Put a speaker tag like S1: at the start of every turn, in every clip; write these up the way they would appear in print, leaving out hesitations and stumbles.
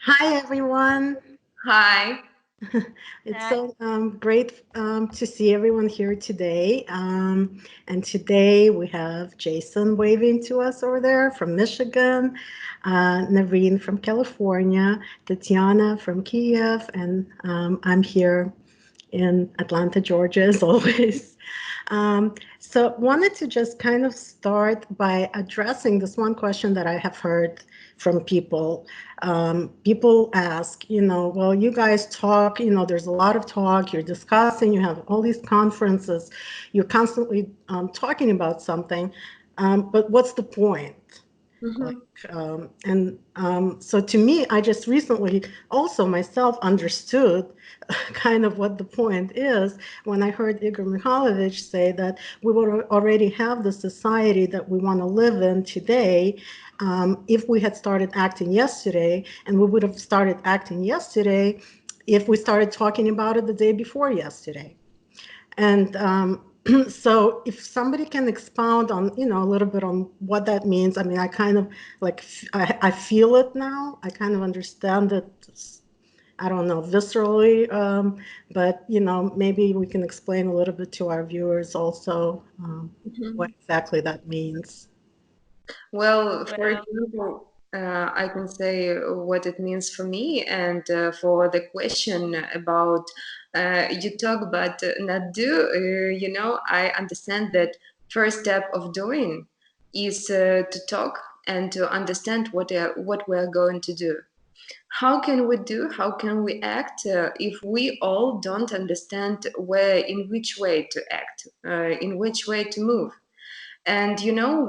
S1: Hi, everyone.
S2: Hi.
S1: It's so great to see everyone here today. And today we have Jason waving to us over there from Michigan, Naveen from California, Tatiana from Kiev, and I'm here in Atlanta, Georgia, as always. So wanted to just kind of start by addressing this one question that I have heard from people. People ask, well, you guys talk, there's a lot of talk, you're discussing, you have all these conferences, you're constantly talking about something, but what's the point? Like,
S2: Mhm.
S1: so to me, I just recently also myself understood kind of what the point is when I heard Igor Mikhailovich say that we would already have the society that we want to live in today if we had started acting yesterday, and we would have started acting yesterday if we started talking about it the day before yesterday. And so if somebody can expound on, a little bit on what that means, I mean, I kind of like, I feel it now. I kind of understand it, I don't know, viscerally, but, maybe we can explain a little bit to our viewers also what
S2: Mhm.
S1: exactly that means.
S2: Well, for
S3: Well,
S2: example, I can say what it means for me, and for the question about you talk about not do, I understand that first step of doing is to talk and to understand what we are going to do. How can we do? How can we act if we all don't understand in which way to act, in which way to move? And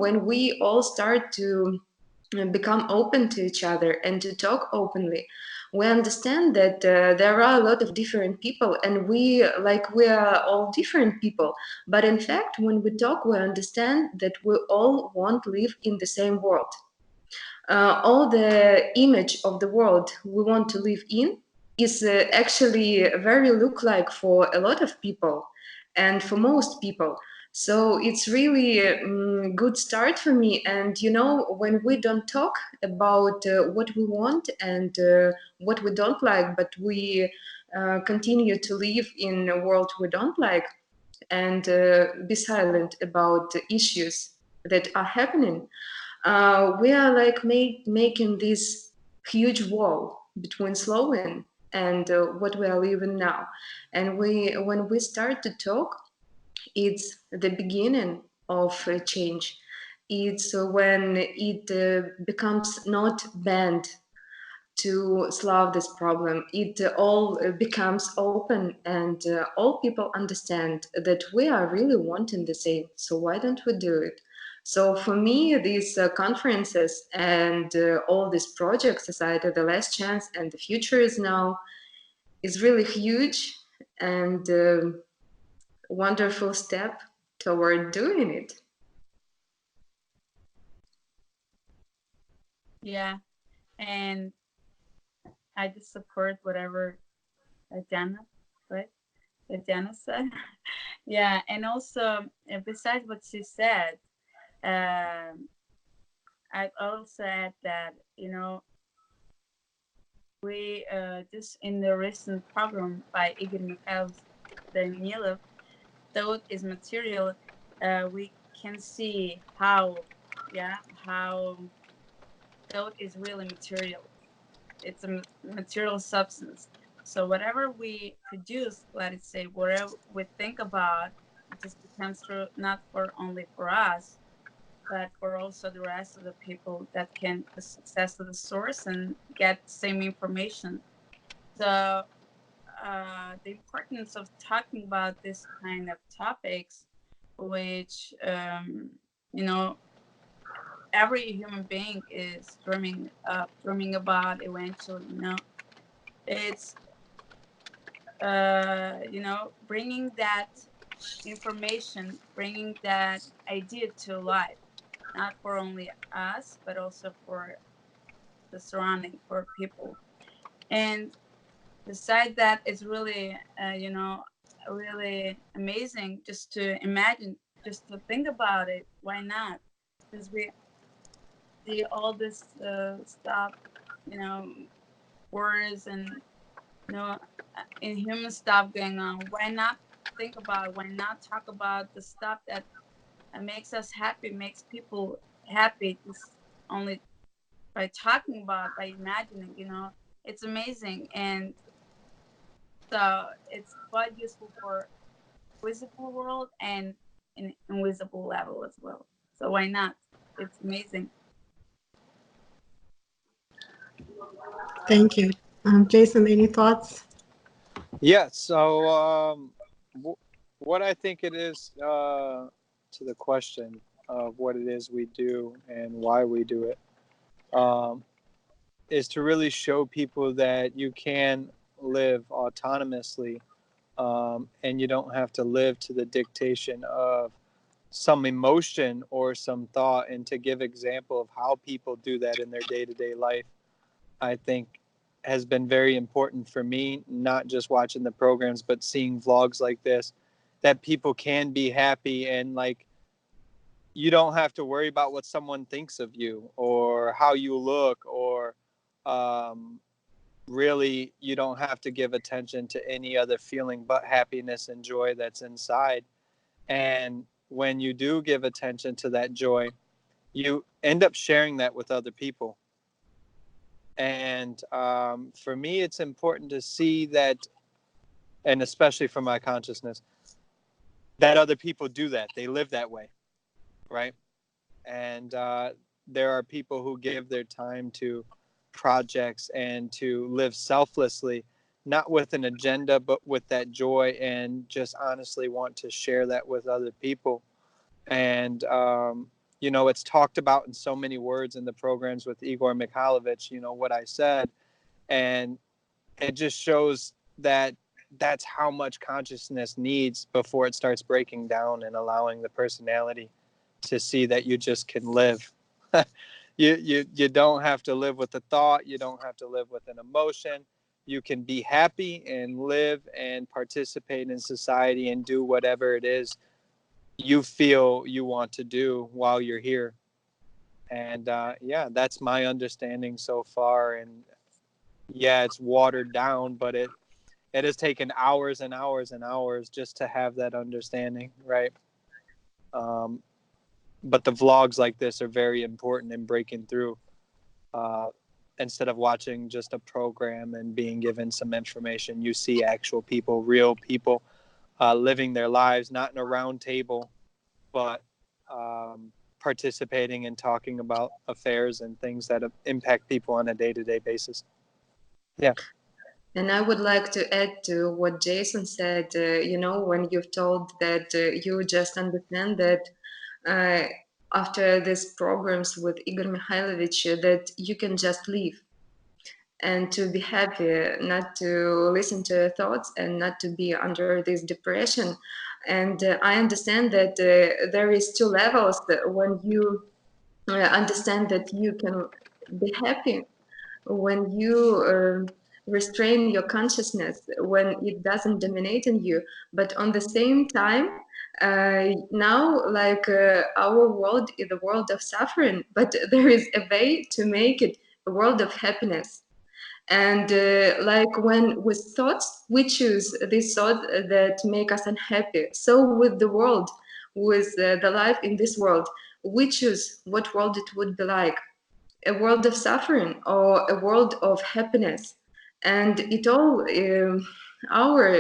S2: when we all start to become open to each other and to talk openly, we understand that there are a lot of different people, and we are all different people. But in fact, when we talk, we understand that we all want to live in the same world. All the image of the world we want to live in is actually very look like for a lot of people and for most people. So it's really a good start for me. And when we don't talk about what we want and what we don't like, but we continue to live in a world we don't like, and be silent about the issues that are happening, we are like making this huge wall between Slowen and what we are living now. And when we start to talk, it's the beginning of a change. It's when it becomes not banned to solve this problem. It all becomes open, and all people understand that we are really wanting the same. So why don't we do it? So for me, these conferences and all these projects, Society, The Last Chance, and The Future is Now, is really huge and wonderful step toward doing it.
S3: yeah, and I just support whatever Diana, right? Diana said. Yeah, and also besides what she said, um, I also add that we just in the recent program by Igor Danilov, thought is material. We can see how, yeah, how thought is really material. It's a material substance. So whatever we produce, let us say, whatever we think about, it just becomes true not for only for us, but for also the rest of the people that can access to the source and get the same information. So the importance of talking about this kind of topics, which you know every human being is dreaming about eventually. It's bringing that information, bringing that idea to life, not for only us, but also for the surrounding, for people. And beside that, it's really, really amazing just to imagine, just to think about it. Why not? Because we see all this stuff, you know, wars and inhuman stuff going on. Why not think about? Why not talk about the stuff that makes us happy, makes people happy? Just only by talking about, by imagining. It's amazing, and so it's quite useful for visible world and an invisible level as well. So why not? It's amazing.
S1: Thank you. Jason, any thoughts?
S4: Yeah. So, what I think it is to the question of what it is we do and why we do it um, is to really show people that you can live autonomously, and you don't have to live to the dictation of some emotion or some thought, and to give example of how people do that in their day-to-day life, I think has been very important for me, not just watching the programs, but seeing vlogs like this, that people can be happy, and like, you don't have to worry about what someone thinks of you or how you look, or um, really, you don't have to give attention to any other feeling but happiness and joy that's inside. And when you do give attention to that joy, you end up sharing that with other people. And for me, it's important to see that, and especially for my consciousness, that other people do that. They live that way, right? And there are people who give their time to projects and to live selflessly, not with an agenda, but with that joy, and just honestly want to share that with other people. And it's talked about in so many words in the programs with Igor Mikhailovich, what I said. And it just shows that that's how much consciousness needs before it starts breaking down and allowing the personality to see that you just can live. You don't have to live with a thought. You don't have to live with an emotion. You can be happy and live and participate in society and do whatever it is you feel you want to do while you're here. And yeah, that's my understanding so far. And yeah, it's watered down, but it has taken hours and hours and hours just to have that understanding, right? Um, but the vlogs like this are very important in breaking through. Uh, Instead of watching just a program and being given some information, you see actual people, real people, living their lives, not in a round table, but participating and talking about affairs and things that impact people on a day-to-day basis. Yeah.
S2: And I would like to add to what Jason said, when you've told that you just understand that uh, after these programs with Igor Mikhailovich, that you can just leave and to be happy, not to listen to your thoughts and not to be under this depression. And I understand that there is two levels when you understand that you can be happy when you restrain your consciousness, when it doesn't dominate in you. But on the same time, now, like our world is a world of suffering, but there is a way to make it a world of happiness. And like when with thoughts, we choose these thoughts that make us unhappy. So with the world, with the life in this world, we choose what world it would be like, a world of suffering or a world of happiness. And it all our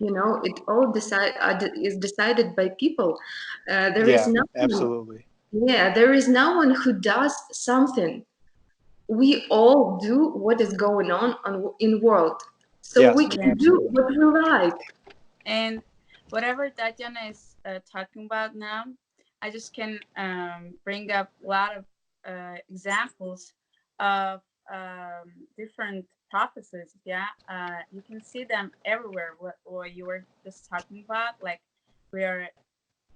S2: it all is decided by people. There is
S4: Yeah,
S2: no one,
S4: absolutely.
S2: yeah, there is no one who does something. We all do what is going on in world, so we
S4: Yes,
S3: Yeah.
S2: can do
S4: absolutely.
S2: what we like.
S3: And whatever Tatiana is talking about now, I just can bring up a lot of examples of different prophecies. Yeah, you can see them everywhere. What you were just talking about, like we are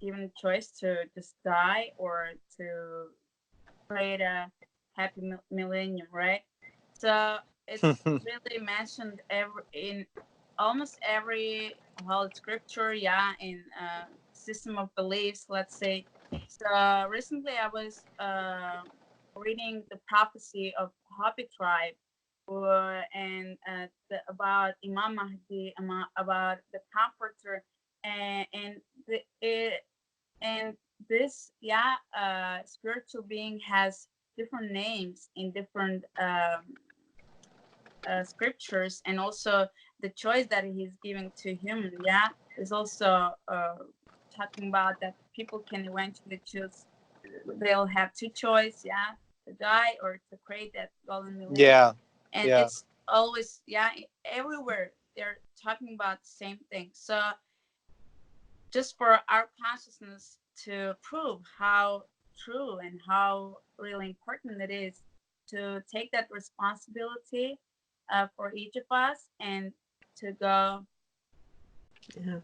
S3: given choice to just die or to create a happy millennium, right? So it's really mentioned in almost every holy scripture, yeah, in system of beliefs, let's say. So recently I was reading the prophecy of Hopi tribe, and about Imam Mahdi, about the Comforter, and the and this spiritual being has different names in different scriptures, and also the choice that he's giving to human. Yeah, is also talking about that people can eventually choose. They'll have two choice. Yeah, to die or to create that golden millennium.
S4: Yeah.
S3: And
S4: Yeah.
S3: it's always everywhere they're talking about the same thing. So just for our consciousness to prove how true and how really important it is to take that responsibility for each of us and to go
S1: Yeah.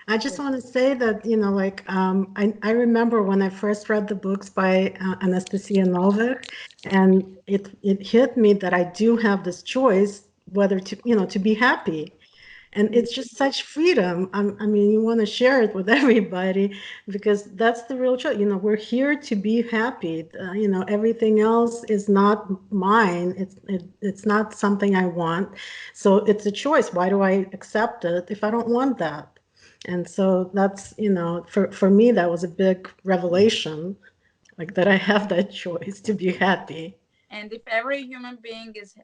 S1: I just
S3: with
S1: want to say that, like, I remember when I first read the books by Anastasia Novik, and it hit me that I do have this choice whether to be happy. And it's just such freedom. I mean, you want to share it with everybody because that's the real choice. We're here to be happy. Everything else is not mine. It's not something I want. So it's a choice. Why do I accept it if I don't want that? And so that's, for me, that was a big revelation, like that I have that choice to be happy.
S3: and if every human being is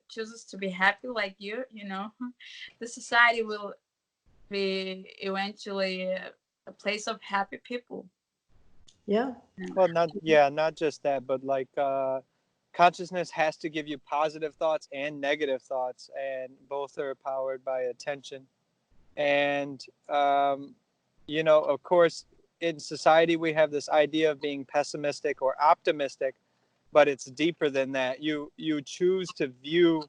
S3: chooses to be happy like the society will be eventually a place of happy people.
S1: Yeah.
S4: Well, not just that, but like consciousness has to give you positive thoughts and negative thoughts, and both are powered by attention. And of course, in society we have this idea of being pessimistic or optimistic, but it's deeper than that. You choose to view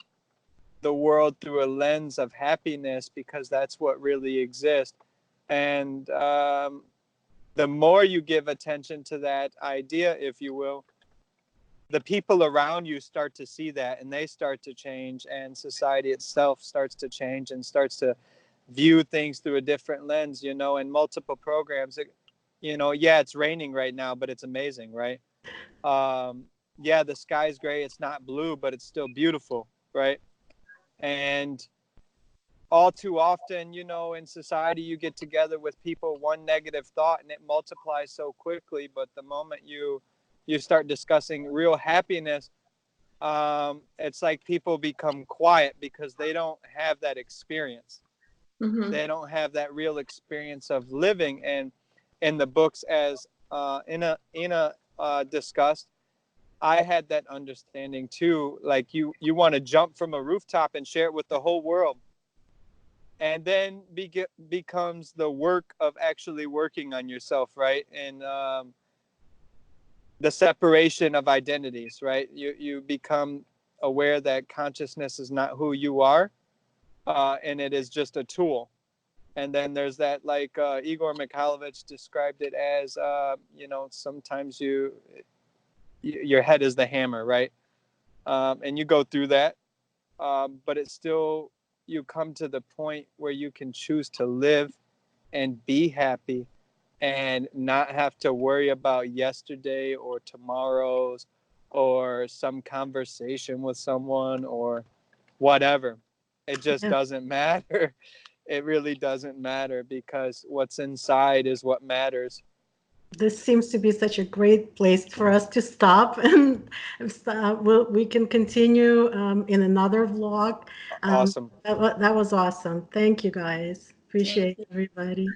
S4: the world through a lens of happiness because that's what really exists. And the more you give attention to that idea, if you will, the people around you start to see that and they start to change, and society itself starts to change and starts to view things through a different lens, in multiple programs. Yeah, it's raining right now, but it's amazing, right? Yeah, the sky's gray, it's not blue, but it's still beautiful, right? And all too often, in society, you get together with people, one negative thought, and it multiplies so quickly. But the moment you start discussing real happiness, it's like people become quiet because they don't have that experience.
S2: Mm-hmm.
S4: They don't have that real experience of living. And in the books, as Ina discussed, I had that understanding too. Like you want to jump from a rooftop and share it with the whole world, and then becomes the work of actually working on yourself, right? And the separation of identities, right? You become aware that consciousness is not who you are, and it is just a tool. And then there's that, like Igor Mikhailovich described it as, sometimes your head is the hammer, right? And you go through that, but it's still, you come to the point where you can choose to live and be happy and not have to worry about yesterday or tomorrow's or some conversation with someone or whatever. It just
S1: Yeah.
S4: doesn't matter. It really doesn't matter because what's inside is what matters.
S1: This seems to be such a great place for us to stop, and we can continue in another vlog.
S4: Awesome.
S1: That was awesome. Thank you guys.
S3: thank
S1: Appreciate
S3: you.
S1: everybody.